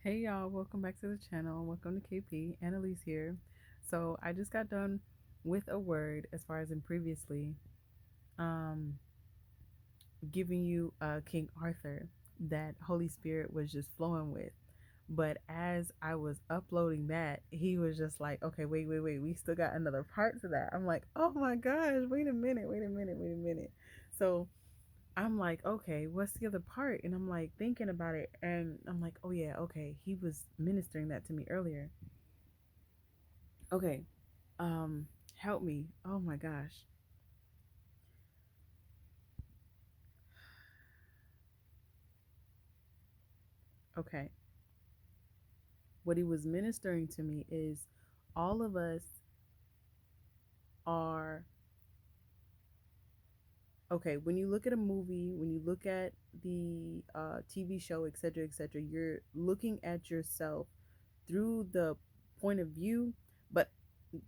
Hey y'all, welcome back to the channel. Welcome to KP. Annalise here. So I just got done with a word as far as in previously um giving you King Arthur that Holy Spirit was just flowing with. But as I was uploading that, he was just like, okay, wait, we still got another part to that. I'm like, oh my gosh, wait a minute. So I'm like, okay, what's the other part? And I'm like thinking about it, and I'm like, oh yeah, okay, he was ministering that to me earlier. Okay, um, help me. Oh my gosh. Okay, what he was ministering to me is all of us are okay. When you look at a movie, when you look at the TV show, etc., you're looking at yourself through the point of view, but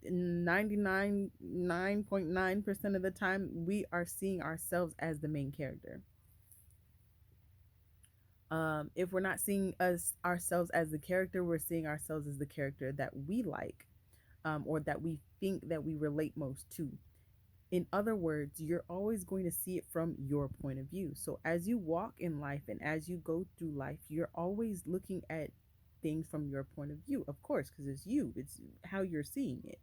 99.9% of the time we are seeing ourselves as the main character. If we're not seeing us ourselves as the character, we're seeing ourselves as the character that we like, or that we think that we relate most to. In other words, you're always going to see it from your point of view. So as you walk in life and as you go through life, you're always looking at things from your point of view, of course, because it's you, it's how you're seeing it.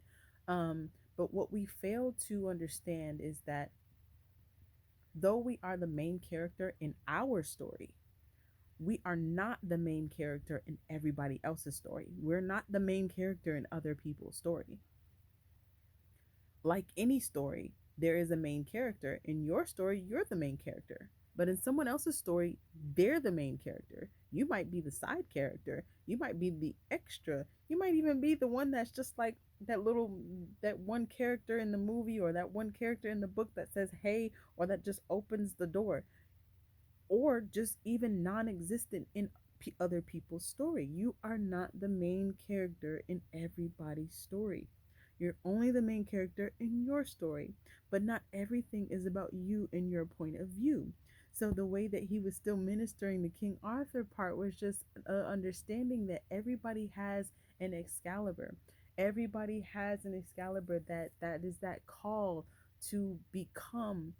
Um, but what we fail to understand is that though we are the main character in our story, we are not the main character in everybody else's story. We're not the main character in other people's story. Like any story, there is a main character. In your story, you're the main character. But in someone else's story, they're the main character. You might be the side character. You might be the extra. You might even be the one that's just like that one character in the movie or that one character in the book that says hey, or that just opens the door, or just even non existent in other people's story. You are not the main character in everybody's story. You're only the main character in your story, but not everything is about you and your point of view. So the way that he was still ministering the King Arthur part was just understanding that everybody has an Excalibur. Everybody has an Excalibur that is that call to become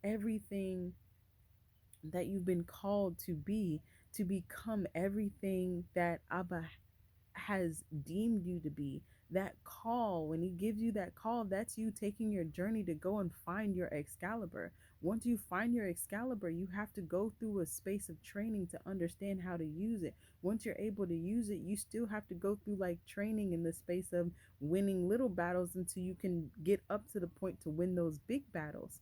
everything that you've been called to be, to become everything that Abba has deemed you to be. That call, when he gives you that call, that's you taking your journey to go and find your Excalibur. Once you find your Excalibur, you have to go through a space of training to understand how to use it. Once you're able to use it, you still have to go through like training in the space of winning little battles until you can get up to the point to win those big battles.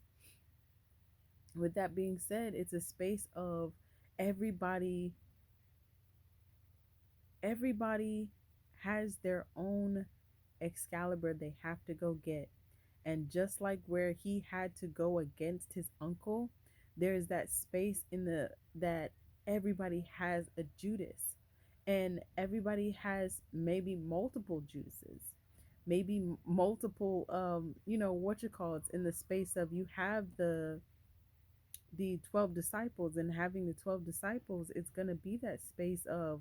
With that being said, it's a space of everybody everybody has their own Excalibur they have to go get. And just like where he had to go against his uncle, there's that space in the that everybody has a Judas. And everybody has maybe multiple Judases. Maybe multiple what you call it's in the space of you have the 12 disciples, and having the 12 disciples, it's going to be that space of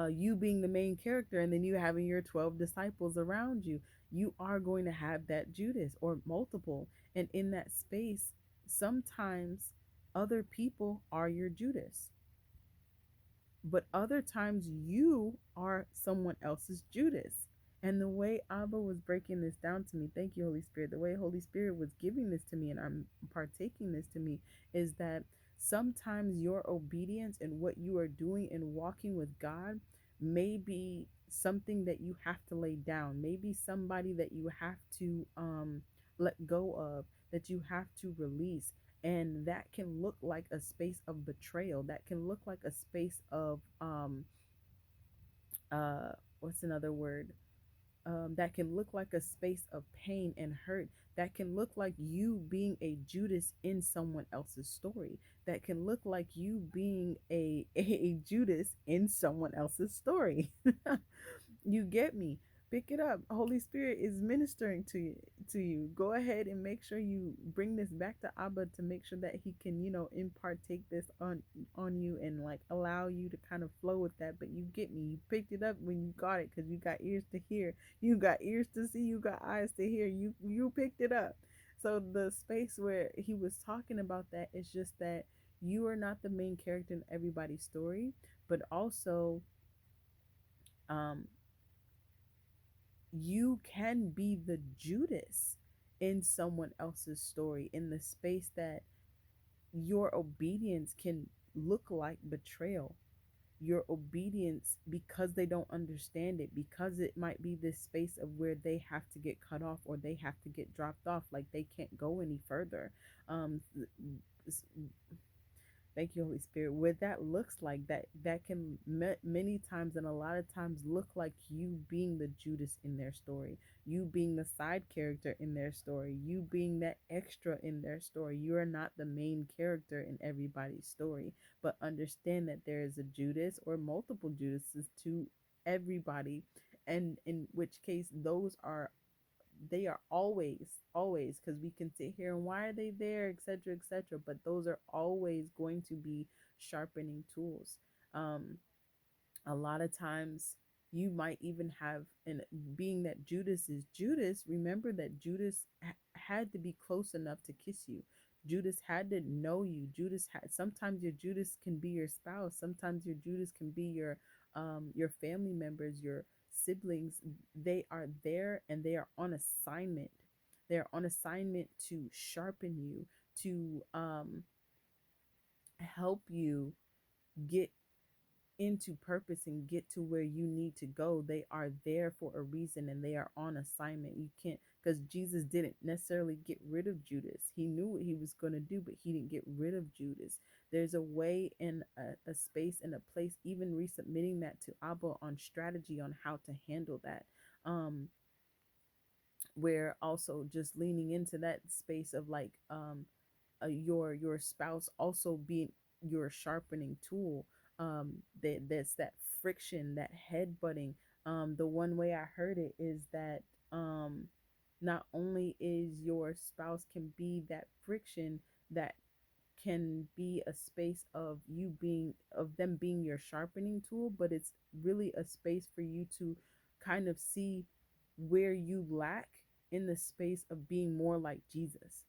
you being the main character and then you having your 12 disciples around you. You are going to have that Judas or multiple, and in that space sometimes other people are your Judas, but other times you are someone else's Judas. And the way Abba was breaking this down to me, thank you, Holy Spirit, the way Holy Spirit was giving this to me and I'm partaking this to me, is that sometimes your obedience and what you are doing and walking with God may be something that you have to lay down, maybe somebody that you have to let go of, that you have to release. And that can look like a space of betrayal, that can look like a space of uh what's another word, that can look like a space of pain and hurt, that can look like you being a Judas in someone else's story, that can look like you being a Judas in someone else's story. You get me? Pick it up. Holy Spirit is ministering to you. Go ahead and make sure you bring this back to Abba to make sure that he can, impart take this on you and like allow you to kind of flow with that. But you get me. You picked it up when you got it because you got ears to hear. You got ears to see. You got eyes to hear. You picked it up. So the space where he was talking about that is just that you are not the main character in everybody's story, but also um you can be the Judas in someone else's story in the space that your obedience can look like betrayal. Your obedience, because they don't understand it, because it might be this space of where they have to get cut off or they have to get dropped off, like they can't go any further. Um, Thank you, Holy Spirit. What that looks like, that can many times and a lot of times look like you being the Judas in their story, you being the side character in their story, you being that extra in their story. You are not the main character in everybody's story, but understand that there is a Judas or multiple Judases to everybody, and in which case those are they are always, because we can sit here and why are they there, etc., etc., but those are always going to be sharpening tools. um a lot of times you might even have, and being that Judas is Judas, remember that Judas had to be close enough to kiss you. Judas had to know you. Judas had, sometimes your Judas can be your spouse, sometimes your Judas can be your family members, your siblings. They are there and they are on assignment. They're on assignment to sharpen you, to help you get into purpose and get to where you need to go. They are there for a reason and they are on assignment. You can't, because Jesus didn't necessarily get rid of Judas. He knew what he was going to do, but he didn't get rid of Judas. There's a way and a space and a place, even resubmitting that to Abba on strategy on how to handle that. Where also just leaning into that space of like your spouse also being your sharpening tool. That's that friction, that head butting. The one way I heard it is that not only is your spouse can be that friction that can be a space of you being of them being your sharpening tool, but it's really a space for you to kind of see where you lack in the space of being more like Jesus.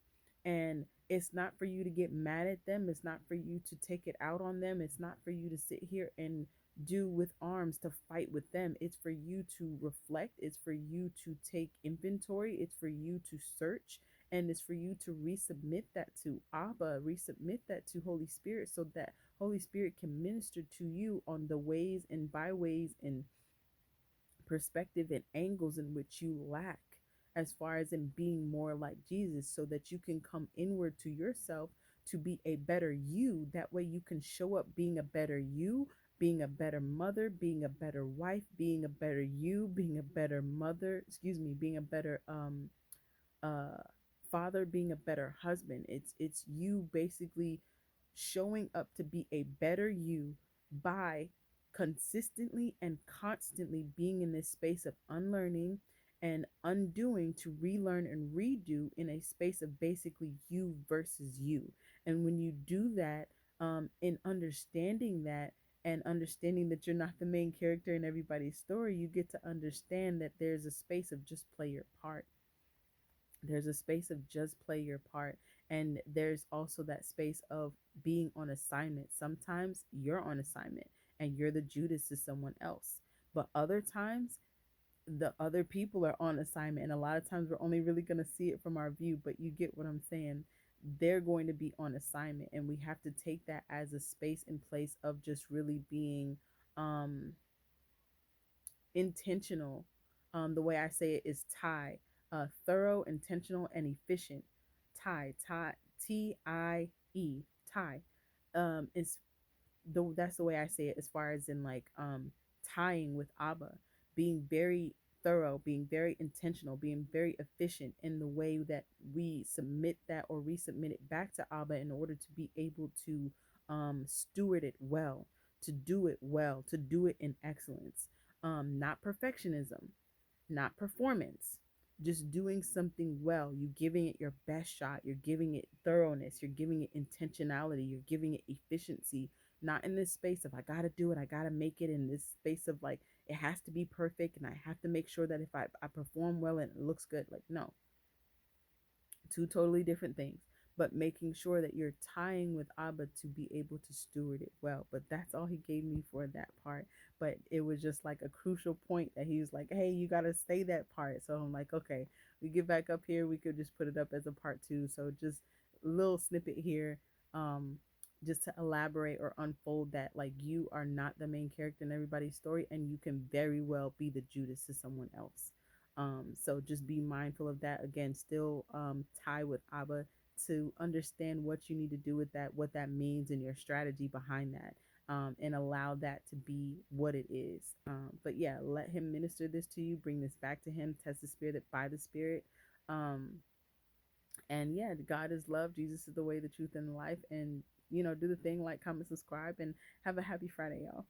And it's not for you to get mad at them, it's not for you to take it out on them, it's not for you to sit here and do with arms to fight with them. It's for you to reflect, it's for you to take inventory, it's for you to search, and it's for you to resubmit that to Abba, resubmit that to Holy Spirit, so that Holy Spirit can minister to you on the ways and byways and perspective and angles in which you lack, as far as in being more like Jesus, so that you can come inward to yourself to be a better you. That way you can show up being a better you, being a better mother, being a better wife, being a better you, being a better mother, excuse me, being a better uh father, being a better husband. It's you basically showing up to be a better you by consistently and constantly being in this space of unlearning and undoing to relearn and redo in a space of basically you versus you. And when you do that, in understanding that and understanding that you're not the main character in everybody's story, you get to understand that there's a space of just play your part. There's a space of just play your part. And there's also that space of being on assignment. Sometimes you're on assignment and you're the Judas to someone else, but other times the other people are on assignment, and a lot of times we're only really going to see it from our view, but you get what I'm saying. They're going to be on assignment, and we have to take that as a space and place of just really being um intentional. The way I say it is tie, thorough, intentional, and efficient. Tie, TIE, tie. Is that's the way I say it, as far as in like tying with Abba, being very thorough, being very intentional, being very efficient in the way that we submit that or resubmit it back to Abba in order to be able to steward it well, to do it well, to do it in excellence. Not perfectionism, not performance. Just doing something well. You giving it your best shot. You're giving it thoroughness. You're giving it intentionality. You're giving it efficiency. Not in this space of I gotta do it, I gotta make it, in this space of like it has to be perfect and I have to make sure that if I perform well and it looks good. Like, no, two totally different things, but making sure that you're tying with Abba to be able to steward it well. But that's all he gave me for that part. But it was just like a crucial point that he was like, hey, you got to say that part. So I'm like, okay, we get back up here, we could just put it up as a part two. So just a little snippet here. um just to elaborate or unfold that, like, you are not the main character in everybody's story, and you can very well be the Judas to someone else. So just be mindful of that. Again, still tie with Abba to understand what you need to do with that, what that means, and your strategy behind that, and allow that to be what it is. But yeah, let Him minister this to you. Bring this back to Him. Test the Spirit by the Spirit. Um, and yeah, God is love. Jesus is the way, the truth, and the life. And do the thing, like, comment, subscribe, and have a happy Friday, y'all.